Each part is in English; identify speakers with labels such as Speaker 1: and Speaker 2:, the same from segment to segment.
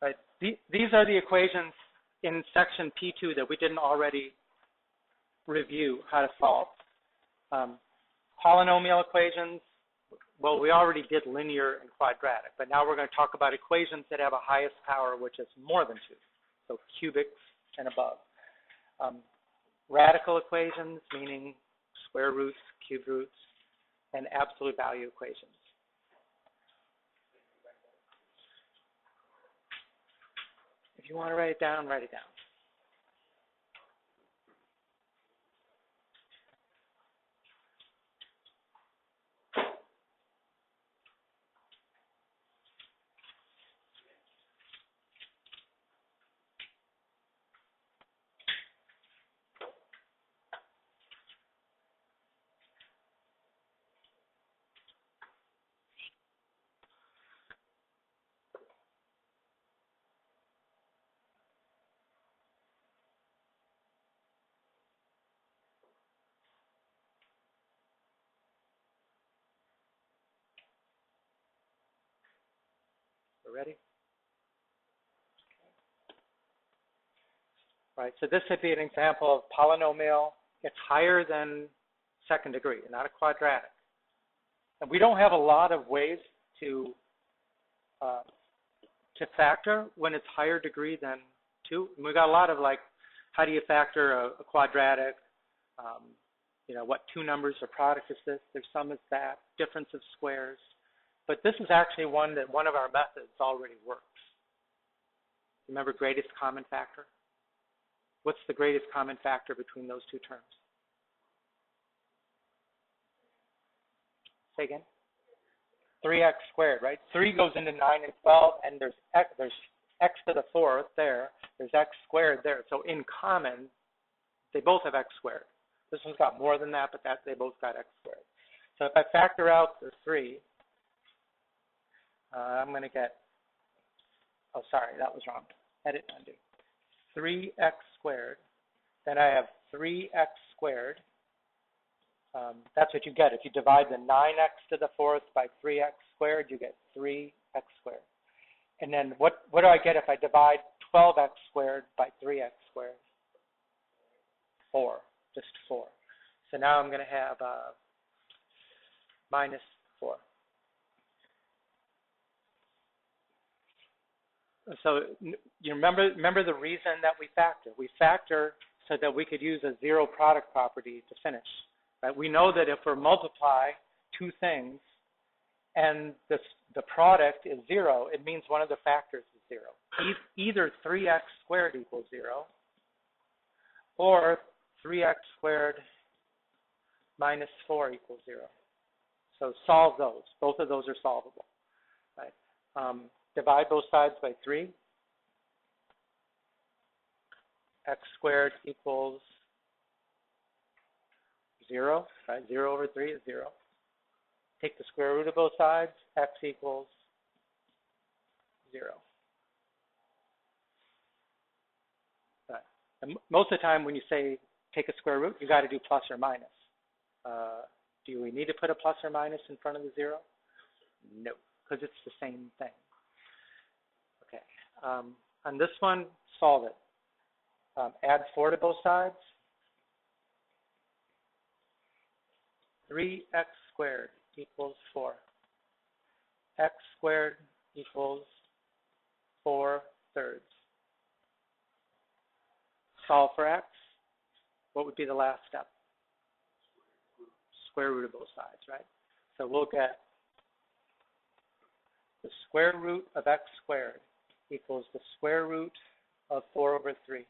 Speaker 1: Right? These are the equations in section P2 that we didn't already review how to solve. Polynomial equations, well, we already did linear and quadratic, but now we're going to talk about equations that have a highest power, which is more than 2, so cubics and above. Radical equations, meaning square roots, cube roots, and absolute value equations. If you want to write it down, write it down. We're ready? Right, so this would be an example of polynomial. It's higher than second degree, not a quadratic. And we don't have a lot of ways to factor when it's higher degree than 2. And we've got a lot of, like, how do you factor a quadratic? You know, what two numbers or product is this? Their sum is that, difference of squares. But this is actually one that one of our methods already works. Remember greatest common factor? What's the greatest common factor between those two terms? Say again? 3x squared, right? 3 goes into 9 and 12, and there's x to the 4th there. There's x squared there. So in common, they both have x squared. This one's got more than that, but they both got x squared. So if I factor out the 3, I'm going to get, oh, sorry, that was wrong. Edit, undo. 3x squared. Then I have 3x squared. That's what you get. If you divide the 9x to the 4th by 3x squared, you get 3x squared. And then what do I get if I divide 12x squared by 3x squared? 4, just 4. So now I'm going to have minus 4. So you remember the reason that we factor. We factor so that we could use a zero product property to finish. Right? We know that if we multiply two things and the product is 0, it means one of the factors is 0. Either 3x squared equals 0 or 3x squared minus 4 equals 0. So solve those. Both of those are solvable. Right? Divide both sides by 3. X squared equals 0. Right? 0 over 3 is 0. Take the square root of both sides. X equals 0. Right. And most of the time when you say take a square root, you got to do plus or minus. Do we need to put a plus or minus in front of the 0? No, because it's the same thing. Okay. On this one, solve it. Add 4 to both sides. 3x squared equals 4. X squared equals 4 thirds. Solve for x. What would be the last step? Square root of both sides, right? So we'll get the square root of x squared equals the square root of 4 over 3.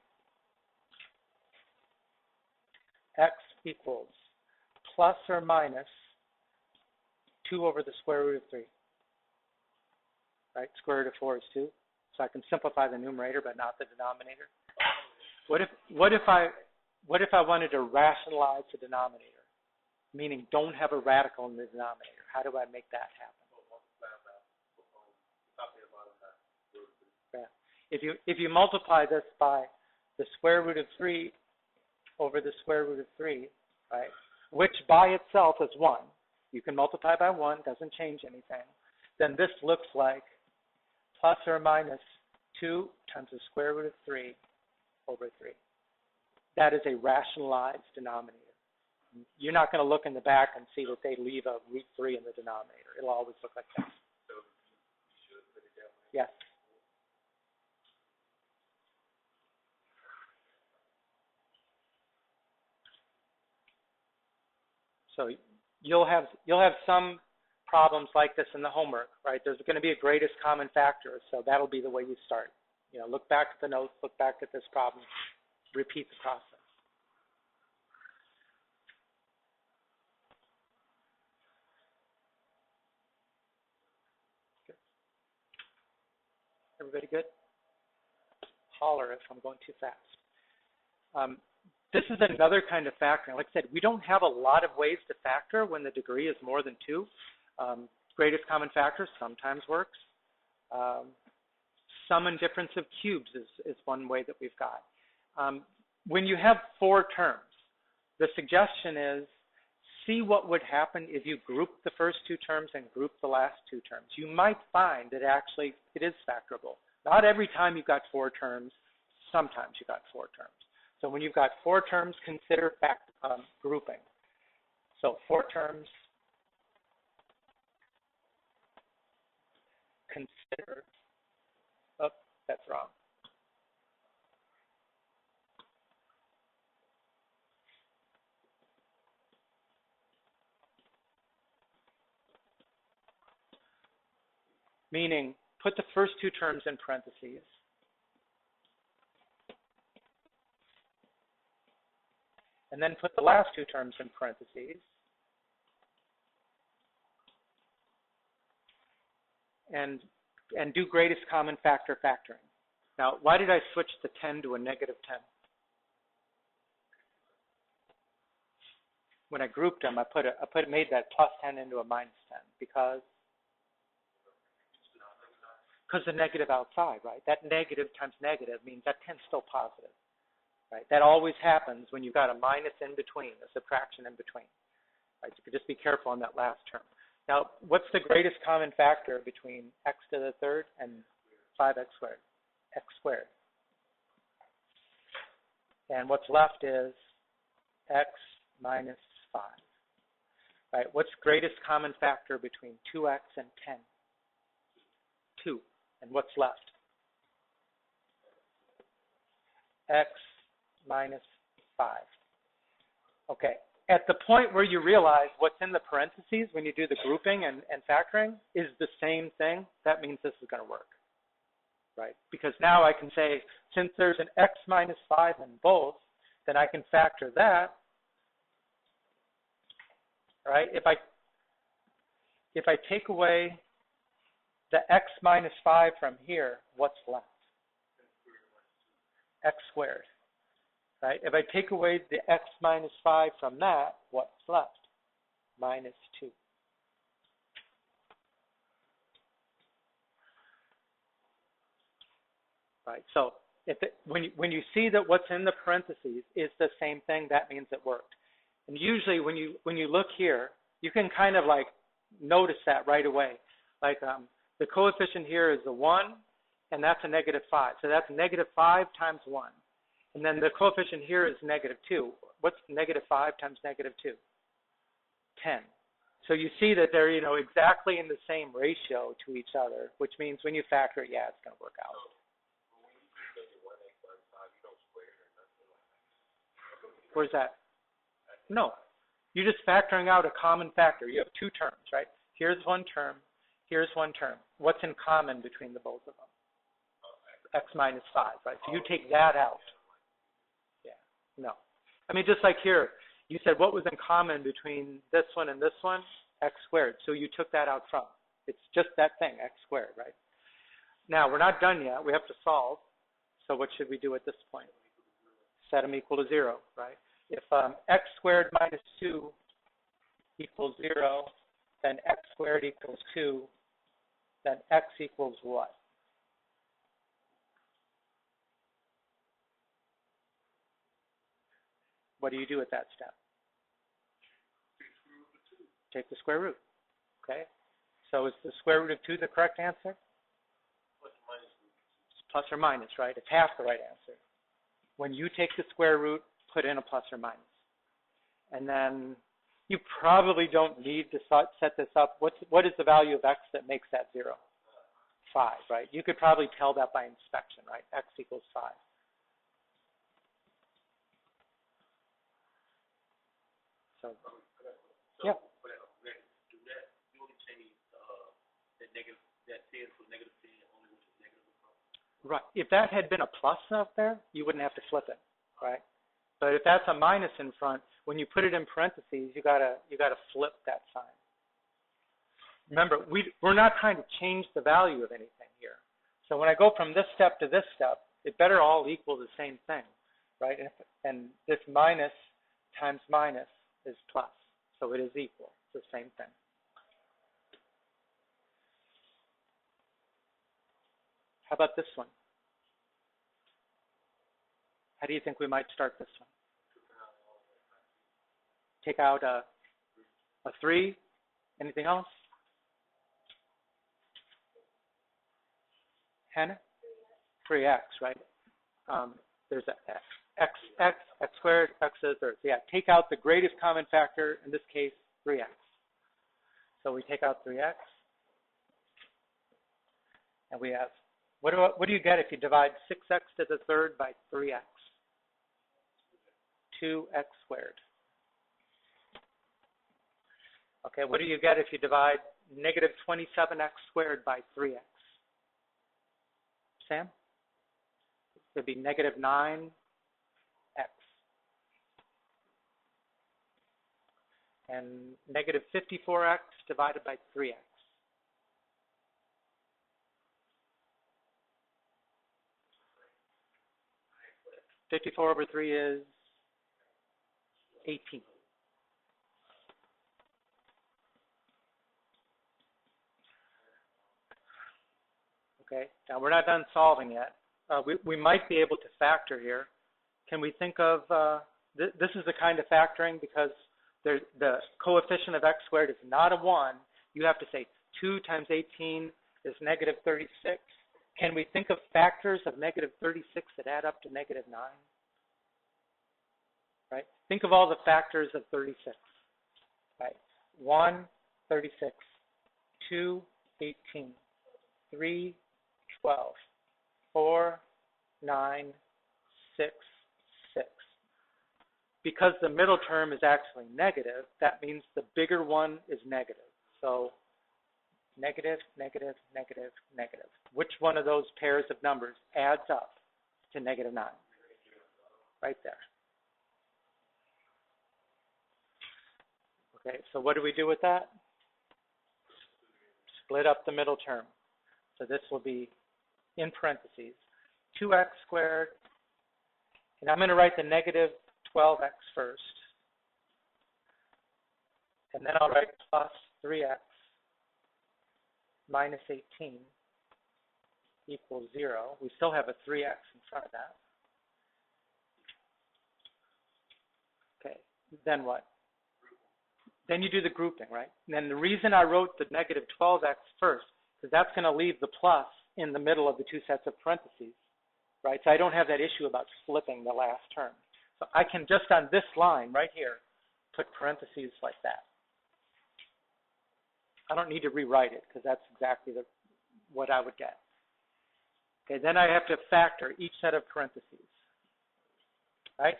Speaker 1: X equals plus or minus 2 over the square root of 3. Right? Square root of 4 is 2. So I can simplify the numerator but not the denominator. What if I wanted to rationalize the denominator? Meaning don't have a radical in the denominator. How do I make that happen? Yeah. If you multiply this by the square root of 3 over the square root of 3, right, which by itself is 1. You can multiply by 1, doesn't change anything. Then this looks like plus or minus 2 times the square root of 3 over 3. That is a rationalized denominator. You're not going to look in the back and see that they leave a root 3 in the denominator. It'll always look like that.
Speaker 2: So you should put it that way?
Speaker 1: Yes. So you'll have some problems like this in the homework, right? There's going to be a greatest common factor, so that'll be the way you start. You know, look back at the notes, look back at this problem, repeat the process. Good. Everybody good? Holler if I'm going too fast. This is another kind of factoring. Like I said, we don't have a lot of ways to factor when the degree is more than 2. Greatest common factor sometimes works. Sum and difference of cubes is one way that we've got. When you have 4 terms, the suggestion is see what would happen if you group the first 2 terms and group the last 2 terms. You might find that actually it is factorable. Not every time you've got 4 terms, sometimes you've got 4 terms. So when you've got 4 terms, consider grouping. So 4 terms, consider, oh, that's wrong. Meaning, put the first 2 terms in parentheses. And then put the last 2 terms in parentheses. And do greatest common factor factoring. Now, why did I switch the 10 to a negative 10? When I grouped them, I made that plus 10 into a minus 10 because the negative outside, right? That negative times negative means that 10 is still positive, right? That always happens when you've got a minus in between, a subtraction in between, right? So you could just be careful on that last term. Now, what's the greatest common factor between x to the 3rd and 5x squared? X squared. And what's left is x minus 5. Right? What's greatest common factor between 2x and 10? 2. And what's left? X minus 5. Okay. At the point where you realize what's in the parentheses when you do the grouping and factoring is the same thing, that means this is going to work, right? Because now I can say, since there's an x minus 5 in both, then I can factor that, right? If I take away the x minus 5 from here, what's left? X squared. Right? If I take away the x minus 5 from that, what's left? Minus 2. Right? So when you see that what's in the parentheses is the same thing, that means it worked. And usually when you look here, you can kind of like notice that right away. Like the coefficient here is a 1, and that's a negative 5. So that's negative 5 times 1. And then the coefficient here is negative 2. What's negative 5 times negative 2? 10. So you see that they're, exactly in the same ratio to each other, which means when you factor it, yeah, it's going to work out. Where's that? No. You're just factoring out a common factor. You have 2 terms, right? Here's one term. Here's one term. What's in common between the both of them? X minus 5, right? So you take that out. No. I mean, just like here, you said what was in common between this one and this one? X squared. So you took that out front. It's just that thing, x squared, right? Now, we're not done yet. We have to solve. So what should we do at this point? Set them equal to 0, right? If x squared minus 2 equals 0, then x squared equals 2, then x equals what? What do you do at that step? Take the square root. Okay? So is the square root of 2 the correct answer? plus or minus, right? It's half the right answer. When you take the square root, put in a plus or minus. And then you probably don't need to set this up. What is the value of x that makes that 0? 5, right? You could probably tell that by inspection, right? X equals 5. So, yeah. Right. If that had been a plus up there, you wouldn't have to flip it, right? But if that's a minus in front, when you put it in parentheses, you gotta flip that sign. Remember, we're not trying to change the value of anything here. So when I go from this step to this step, it better all equal the same thing, right? And this minus times minus is plus, so it is equal. It's the same thing. How about this one? How do you think we might start this one? Take out a 3. Anything else? Hannah? 3x, right? There's x squared, x to the third. So yeah, take out the greatest common factor, in this case, 3x. So we take out 3x. And we have, what do you get if you divide 6x to the third by 3x? 2x squared. Okay, what do you get if you divide negative 27x squared by 3x? Sam? It would be negative 9x. And negative 54x divided by 3x. 54 over 3 is 18. Okay, now we're not done solving yet. We might be able to factor here. Can we think of, this is the kind of factoring because the coefficient of x squared is not a 1. You have to say 2 times 18 is negative 36. Can we think of factors of negative 36 that add up to negative 9? Right? Think of all the factors of 36. Right? 1, 36. 2, 18. 3, 12. 4, 9, 6, 6. Because the middle term is actually negative, that means the bigger one is negative. So negative, negative, negative, negative. Which one of those pairs of numbers adds up to negative 9? Right there. Okay, so what do we do with that? Split up the middle term. So this will be in parentheses 2x squared, and I'm going to write the negative 12x first, and then I'll write plus 3x minus 18 equals 0. We still have a 3x in front of that. Okay, then what? Then you do the grouping, right? And then the reason I wrote the negative 12x first, because that's going to leave the plus in the middle of the two sets of parentheses, right? So I don't have that issue about flipping the last term. So I can just on this line right here, put parentheses like that. I don't need to rewrite it because that's exactly what I would get. Okay, then I have to factor each set of parentheses, right?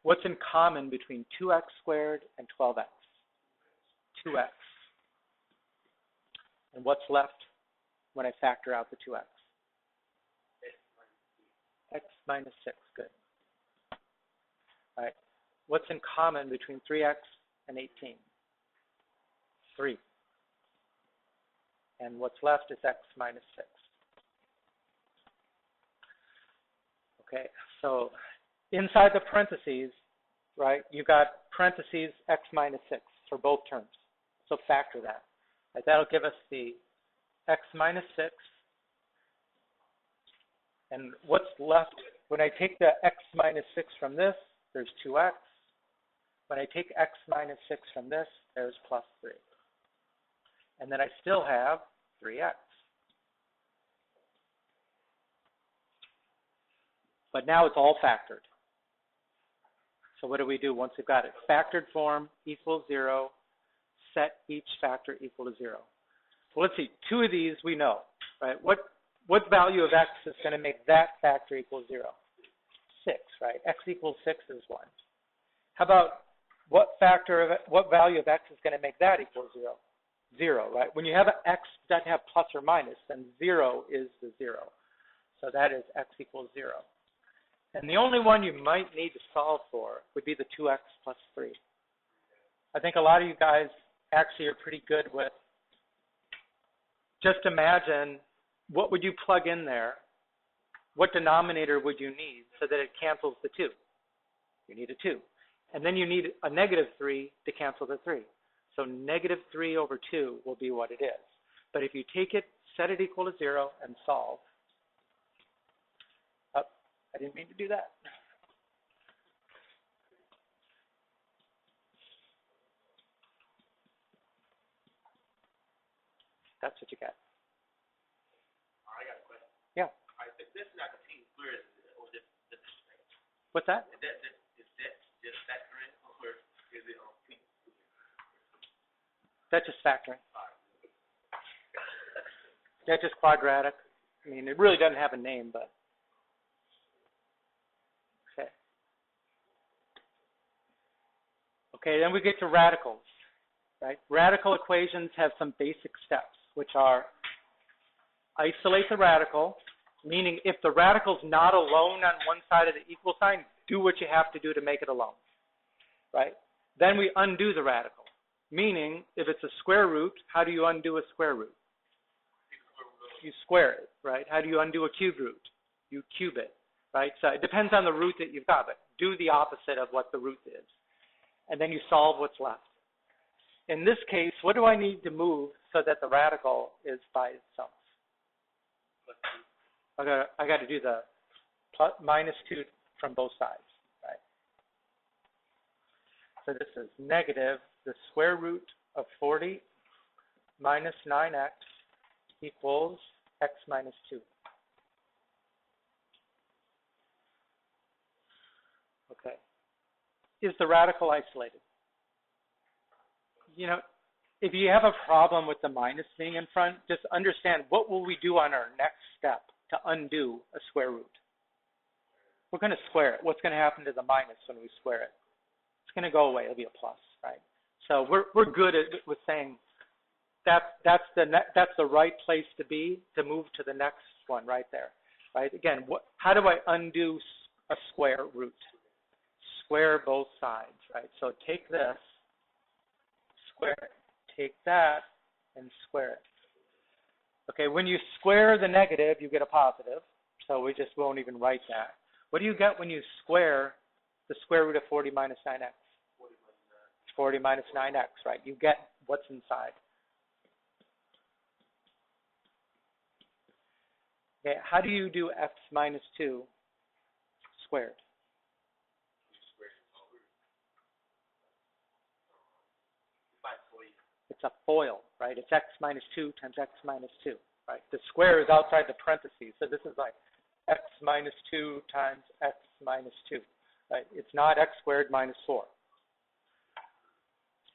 Speaker 1: What's in common between 2x squared and 12x? 2x. And what's left when I factor out the 2x? X minus 6, good. All right, what's in common between 3x and 18? 3. And what's left is x minus 6. Okay, so inside the parentheses, right, you got parentheses x minus 6 for both terms. So factor that. Right, that'll give us the x minus 6. And what's left, when I take the x minus 6 from this, there's 2x. When I take x minus 6 from this, there's plus 3. And then I still have 3x. But now it's all factored. So what do we do once we've got it? Factored form equals 0, set each factor equal to 0. So let's see, 2 of these we know, right? What value of x is going to make that factor equal 0? 6, right? X equals 6 is 1. How about what value of x is going to make that equal 0? 0, right? When you have an x that doesn't have plus or minus, then 0 is the 0. So that is x equals 0. And the only one you might need to solve for would be the 2x plus 3. I think a lot of you guys actually are pretty good with just imagine what would you plug in there? What denominator would you need so that it cancels the 2? You need a 2. And then you need a negative 3 to cancel the 3. So negative 3 over 2 will be what it is. But if you take it, set it equal to 0, and solve. Oh, I didn't mean to do that. That's what you got.
Speaker 2: I got a question.
Speaker 1: Yeah.
Speaker 2: All right, this is not the T squared, or this thing.
Speaker 1: What's that?
Speaker 2: Is that just factoring, or is it on T?
Speaker 1: That's just factoring.
Speaker 2: All right.
Speaker 1: That's just quadratic. I mean, it really doesn't have a name, but okay. Okay, then we get to radicals, right? Radical equations have some basic steps, which are isolate the radical, meaning if the radical's not alone on one side of the equal sign, do what you have to do to make it alone, right? Then we undo the radical, meaning if it's a square root, how do you undo a square root? You square it, right? How do you undo a cube root? You cube it, right? So it depends on the root that you've got, but do the opposite of what the root is. And then you solve what's left. In this case, what do I need to move so that the radical is by itself? I got to do the plus, minus 2 from both sides, right? So this is negative the square root of 40 minus 9x equals x minus 2. Okay. Is the radical isolated? You know, if you have a problem with the minus being in front, just understand what will we do on our next step to undo a square root. We're going to square it. What's going to happen to the minus when we square it? It's going to go away. It'll be a plus, right? So we're good with saying that's the right place to be to move to the next one right there, right? Again, how do I undo a square root? Square both sides, right? So take this, square it. Take that, and square it. Okay, when you square the negative, you get a positive. So we just won't even write that. What do you get when you square the square root of 40 minus 9x? 40 minus 9x, right? You get what's inside. Okay, how do you do x minus 2 squared? It's a FOIL, right? It's x minus 2 times x minus 2, right? The square is outside the parentheses, so this is like x minus 2 times x minus 2, right? It's not x squared minus 4.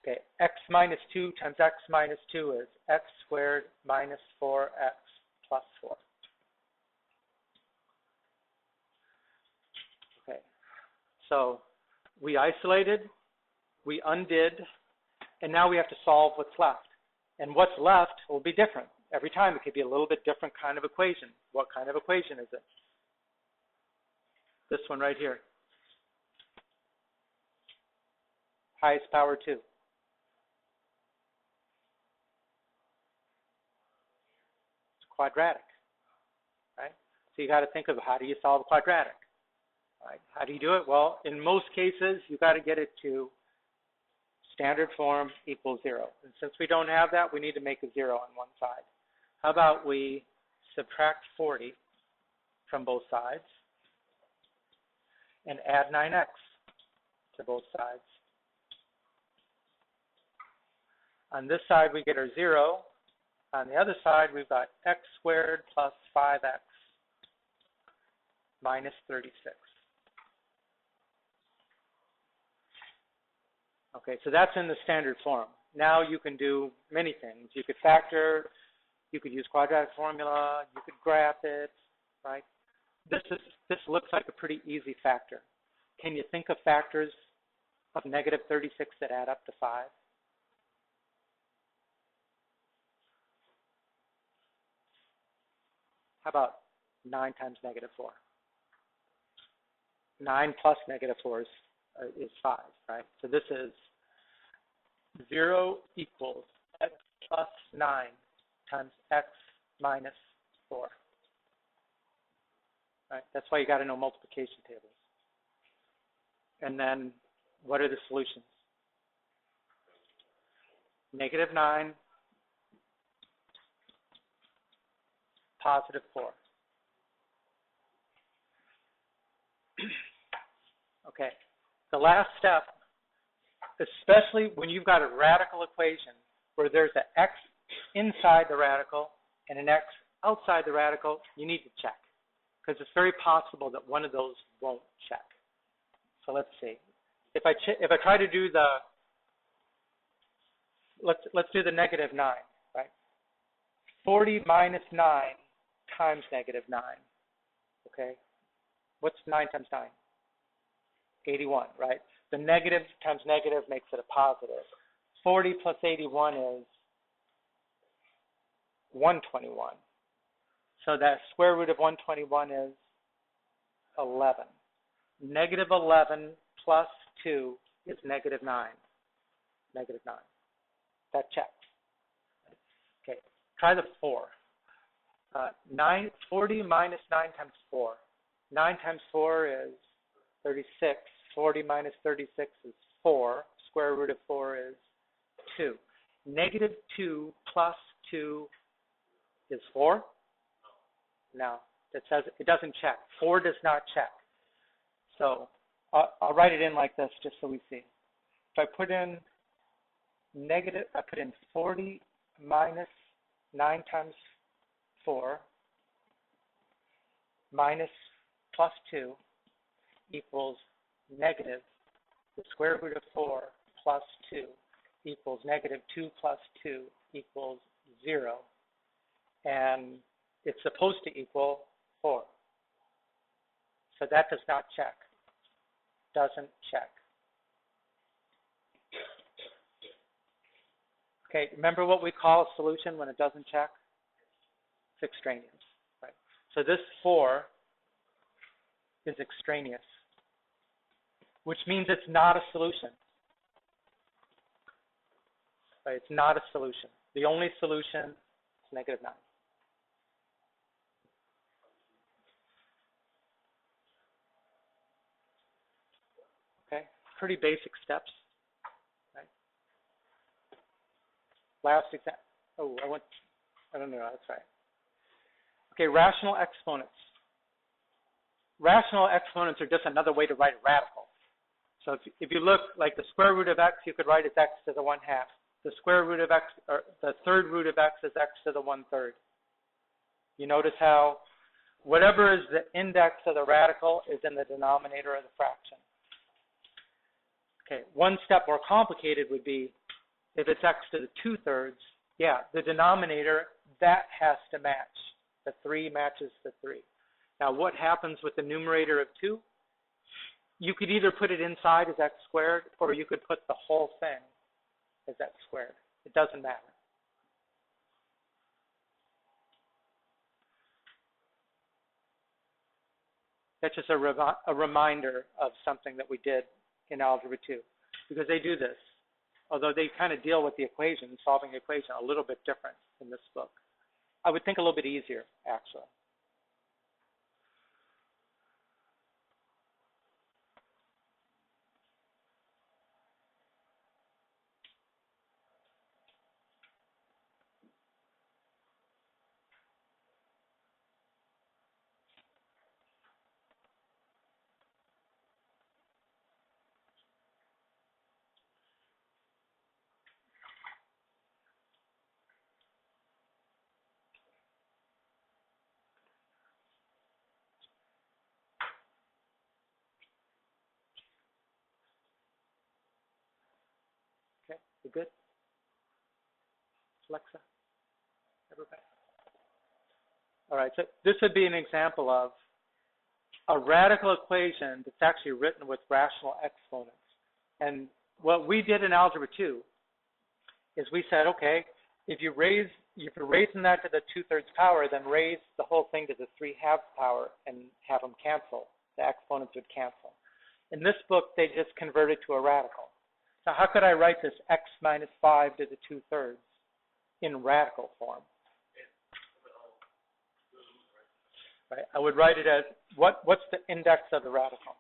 Speaker 1: Okay, x minus 2 times x minus 2 is x squared minus 4x plus 4. Okay, so we isolated, we undid, and now we have to solve what's left. And what's left will be different. Every time it could be a little bit different kind of equation. What kind of equation is it? This one right here. Highest power 2. It's quadratic, right? So you got to think of how do you solve a quadratic, right? How do you do it? Well, in most cases, you got to get it to standard form equals 0. And since we don't have that, we need to make a 0 on one side. How about we subtract 40 from both sides and add 9x to both sides. On this side, we get our 0. On the other side, we've got x squared plus 5x minus 36. Okay, so that's in the standard form. Now you can do many things. You could factor, you could use quadratic formula, you could graph it, right? This looks like a pretty easy factor. Can you think of factors of negative 36 that add up to 5? How about 9 times negative 4? 9 plus negative 4 is 5, right? So this is 0 equals x plus 9 times x minus 4. Right? That's why you got to know multiplication tables. And then what are the solutions? Negative 9, positive 4. Okay, the last step, especially when you've got a radical equation where there's an x inside the radical and an x outside the radical, you need to check, because it's very possible that one of those won't check. So let's see. If I try to do the, let's do the negative 9, right? 40 minus 9 times negative 9. Okay, what's 9 times 9? 81, right? The negative times negative makes it a positive. 40 plus 81 is 121. So that square root of 121 is 11. Negative 11 plus 2 is negative 9. Negative 9. That checks. Okay, try the 4. 40 minus 9 times 4. 9 times 4 is 36. 40 minus 36 is 4. Square root of 4 is 2. Negative 2 plus 2 is 4? No, it says it doesn't check. 4 does not check. So I'll write it in like this just so we see. If I put in negative, I put in 40 minus 9 times 4 minus plus 2 equals negative the square root of 4 plus 2 equals negative 2 plus 2 equals 0. And it's supposed to equal 4. So that does not check. Doesn't check. Okay, remember what we call a solution when it doesn't check? It's extraneous. Right? So this 4 is extraneous, which means it's not a solution. Right? It's not a solution. The only solution is negative 9. Okay, pretty basic steps. Right? Last example. Oh, I don't know, that's right. Okay, rational exponents. Rational exponents are just another way to write a radical. So if you look like the square root of x, you could write as x to the 1/2. The square root of x, or the third root of x is x to the 1/3. You notice how whatever is the index of the radical is in the denominator of the fraction. Okay, one step more complicated would be if it's x to the 2/3, yeah, the denominator, that has to match. The 3 matches the 3. Now, what happens with the numerator of 2? You could either put it inside as x squared, or you could put the whole thing as x squared. It doesn't matter. That's just a reminder of something that we did in Algebra 2, because they do this. Although they kind of deal with the equation, solving the equation, a little bit different in this book. I would think a little bit easier, actually. Okay, you good? Alexa, everybody. All right, so this would be an example of a radical equation that's actually written with rational exponents. And what we did in Algebra 2 is we said, okay, if you're raising that to the 2/3 power, then raise the whole thing to the 3/2 power and have them cancel. The exponents would cancel. In this book, they just converted to a radical. Now, how could I write this x minus 5 to the 2/3 in radical form? Right? I would write it as, what's the index of the radical?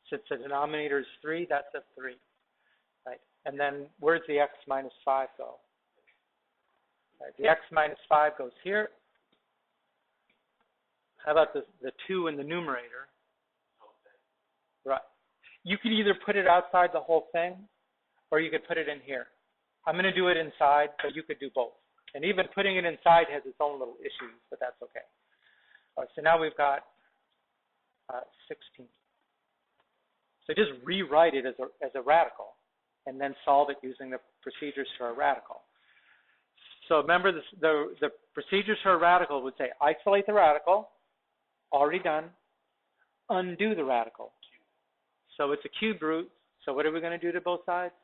Speaker 1: Since the denominator is 3, that's a 3. Right? And then where's the x minus 5 go? Right, the x minus 5 goes here. How about the 2 in the numerator? Right. You could either put it outside the whole thing, or you could put it in here. I'm going to do it inside, but you could do both. And even putting it inside has its own little issues, but that's okay. All right, so now we've got 16. So just rewrite it as a radical, and then solve it using the procedures for a radical. So remember, the procedures for a radical would say isolate the radical, already done, undo the radical. So it's a cubed root. So what are we going to do to both sides?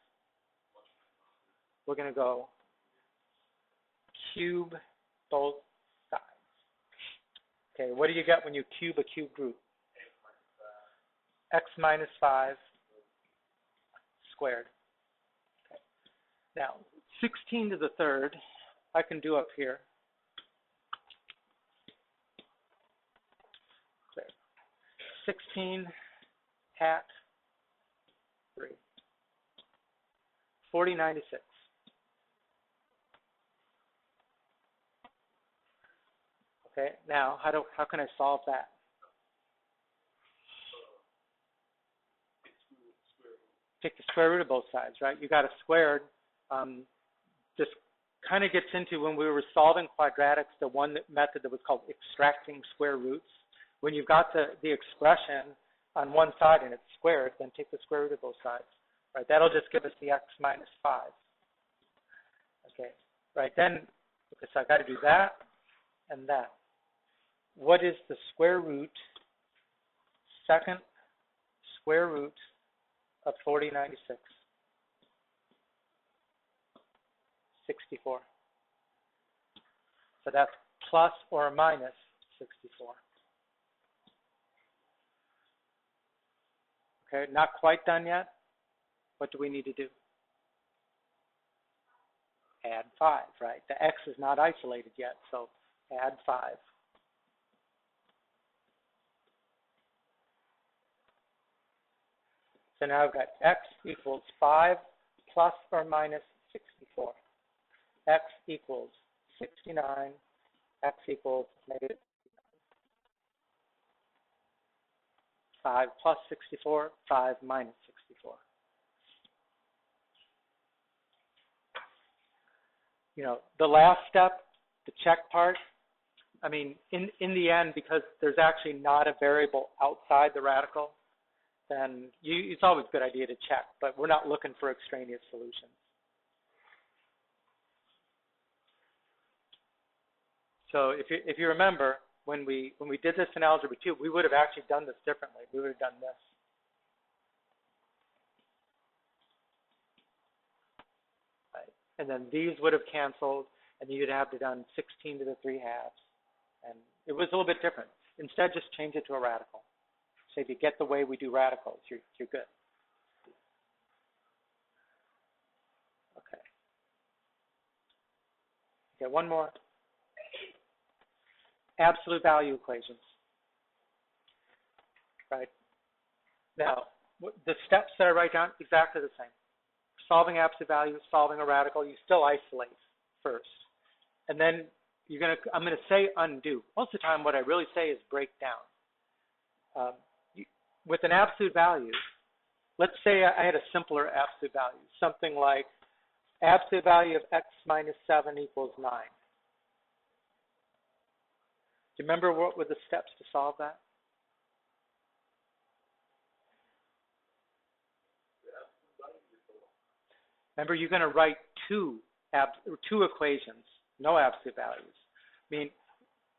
Speaker 1: We're going to go cube both sides. Okay, what do you get when you cube a cubed root? X minus 5 squared. Okay. Now, 16 to the 3rd, I can do up here. 16 hat 3. 4096. Okay, now how can I solve that? Take the square root of both sides, right? You got a squared. This kind of gets into when we were solving quadratics, the one method that was called extracting square roots. When you've got the expression on one side and it's squared, then take the square root of both sides. Right? That'll just give us the x minus 5. Okay. Right. Then, okay, so I got to do that and that. What is the square root, second square root of 4096? 64. So that's plus or minus 64. Okay, not quite done yet. What do we need to do? Add 5, right? The x is not isolated yet, so add 5. So now I've got x equals 5 plus or minus 64. X equals 69. X equals negative 5 plus 64, 5 minus 64. You know, the last step, the check part, I mean, in the end, because there's actually not a variable outside the radical, then it's always a good idea to check, but we're not looking for extraneous solutions. So if you remember, when we did this in Algebra 2, we would have actually done this differently. We would have done this. Right. And then these would have canceled, and you'd have to done 16 to the 3/2. And it was a little bit different. Instead, just change it to a radical. So if you get the way we do radicals, you're good. Okay. Okay, one more. Absolute value equations. Right. Now, the steps that I write down, exactly the same. Solving absolute value, solving a radical, you still isolate first. And then I'm going to say undo. Most of the time, what I really say is break down. With an absolute value, let's say I had a simpler absolute value, something like absolute value of x minus 7 equals 9. Do you remember what were the steps to solve that? Remember, you're going to write two equations, no absolute values. I mean,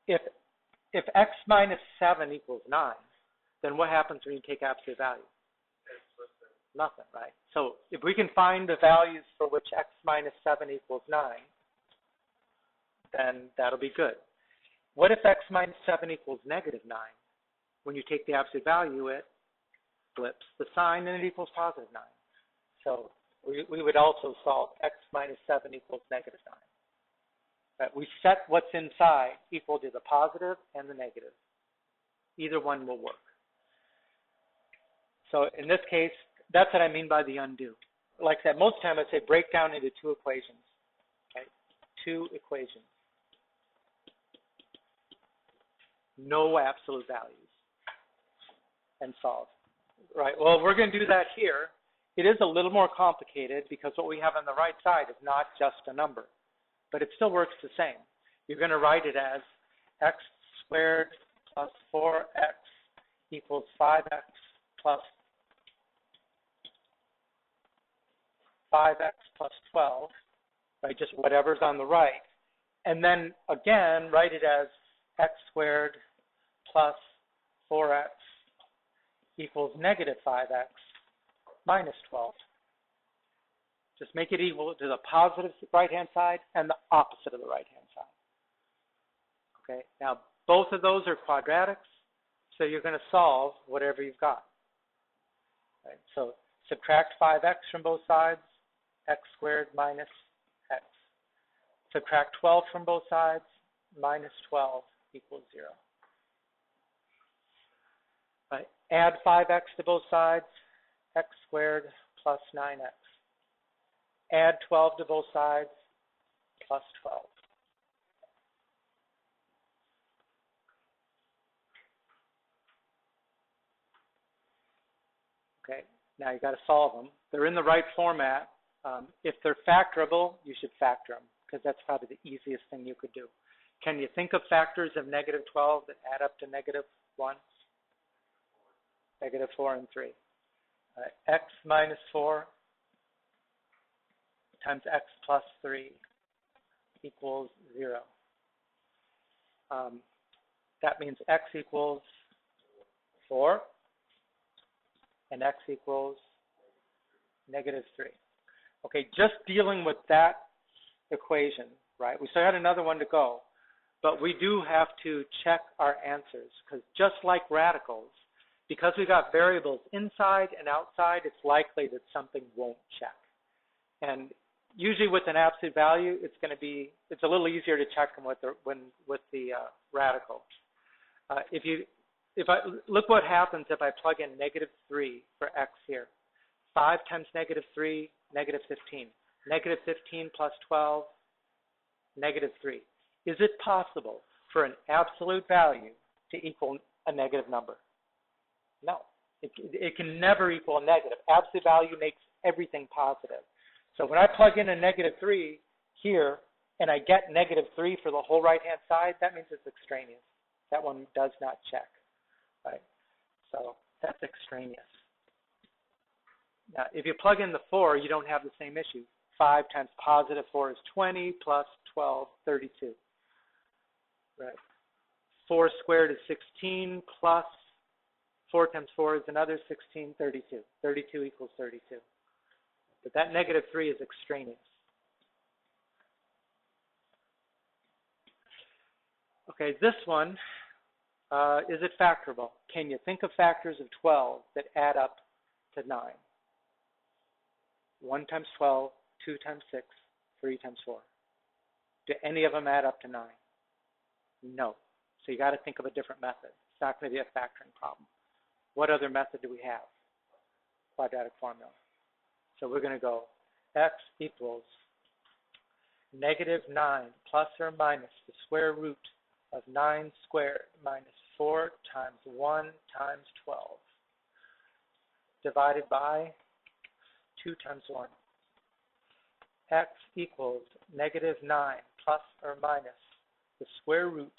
Speaker 1: if x minus 7 equals 9, then what happens when you take absolute value? Nothing, right? So if we can find the values for which x minus 7 equals 9, then that'll be good. What if x minus 7 equals negative 9? When you take the absolute value, it flips the sign and it equals positive 9. So we would also solve x minus 7 equals negative 9. Right? We set what's inside equal to the positive and the negative. Either one will work. So in this case, that's what I mean by the undo. Like I said, most time I say break down into two equations. Right? Two equations. No absolute values. And solve. Right, well, we're going to do that here. It is a little more complicated because what we have on the right side is not just a number, but it still works the same. You're going to write it as x squared plus 4x equals 5x plus 12, right, just whatever's on the right. And then, again, write it as x squared plus 4x equals negative 5x minus 12. Just make it equal to the positive right-hand side and the opposite of the right-hand side. Okay, now both of those are quadratics, so you're going to solve whatever you've got. Right, so subtract 5x from both sides, x squared minus x. Subtract 12 from both sides, minus 12 equals 0. Right. Add 5x to both sides, x squared plus 9x. Add 12 to both sides, plus 12. Okay, now you got to solve them. They're in the right format. If they're factorable, you should factor them, because that's probably the easiest thing you could do. Can you think of factors of negative 12 that add up to negative 1? Negative 4 and 3. X minus 4 times x plus 3 equals 0. That means x equals 4 and x equals negative 3. Okay, just dealing with that equation, right? We still had another one to go, but we do have to check our answers, because just like radicals, because we got variables inside and outside, it's likely that something won't check. And usually with an absolute value, it's a little easier to check them with the radical. Look what happens if I plug in negative 3 for x here. 5 times negative 3, negative 15. Negative 15 plus 12, negative 3. Is it possible for an absolute value to equal a negative number? No. It can never equal a negative. Absolute value makes everything positive. So when I plug in a negative 3 here, and I get negative 3 for the whole right-hand side, that means it's extraneous. That one does not check, right? So that's extraneous. Now, if you plug in the 4, you don't have the same issue. 5 times positive 4 is 20, plus 12, 32. Right. 4 squared is 16, plus 4 times 4 is another 16, 32. 32 equals 32. But that negative 3 is extraneous. Okay, this one, is it factorable? Can you think of factors of 12 that add up to 9? 1 times 12, 2 times 6, 3 times 4. Do any of them add up to 9? No. So you got to think of a different method. It's not going to be a factoring problem. What other method do we have? Quadratic formula. So we're going to go x equals negative 9 plus or minus the square root of 9 squared minus 4 times 1 times 12 divided by 2 times 1. X equals negative 9 plus or minus the square root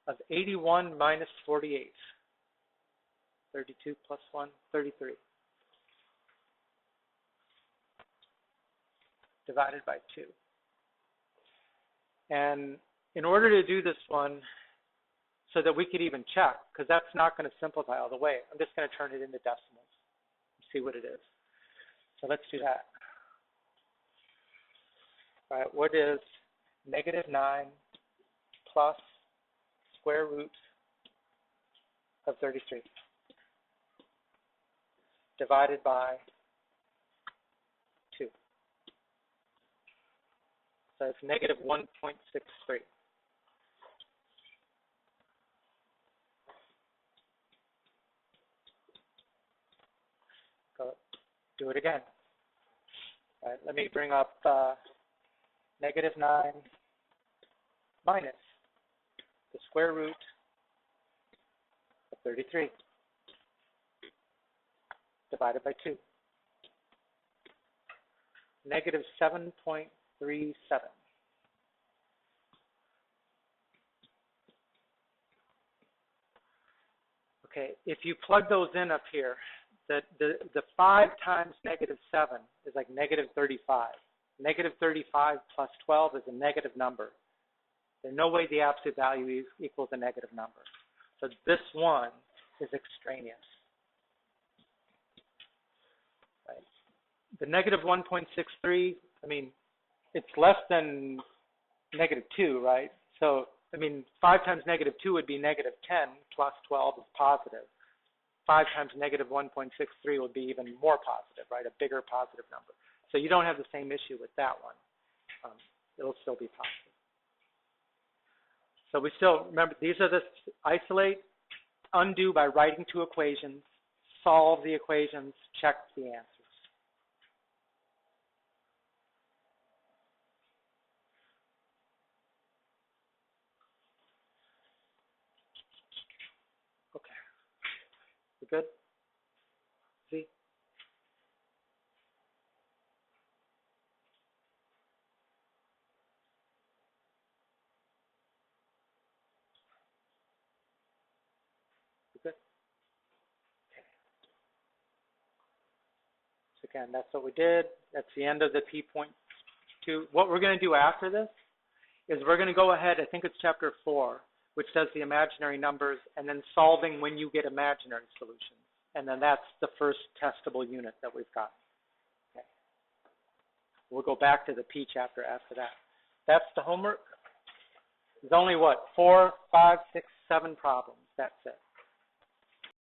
Speaker 1: of 81 minus 48. 32 plus 1, 33. divided by 2. And in order to do this one, so that we could even check, because that's not going to simplify all the way, I'm just going to turn it into decimals and see what it is. So let's do that. All right, what is -9 plus square root of 33 divided by 2? So it's -1.63. Go do it again. All right, let me bring up -9 minus the square root of 33 divided by 2. -7.37. Okay, if you plug those in up here, the 5 times -7 is like -35. -35 plus 12 is a negative number. There's no way the absolute value equals a negative number. So this one is extraneous. Right? The -1.63, I mean, it's less than -2, right? So, I mean, 5 times -2 would be -10 plus 12 is positive. 5 times -1.63 would be even more positive, right? A bigger positive number. So you don't have the same issue with that one. It'll still be positive. So we still, remember, these are the isolate, undo by writing 2 equations, solve the equations, check the answers. Okay. We good? See? We good? Okay. So again, that's what we did. That's the end of the P.2. What we're going to do after this is we're going to go ahead, I think it's chapter 4, which says the imaginary numbers, and then solving when you get imaginary solutions. And then that's the first testable unit that we've got. Okay. We'll go back to the P chapter after that. That's the homework. There's only, what, 4, 5, 6, 7 problems. That's it.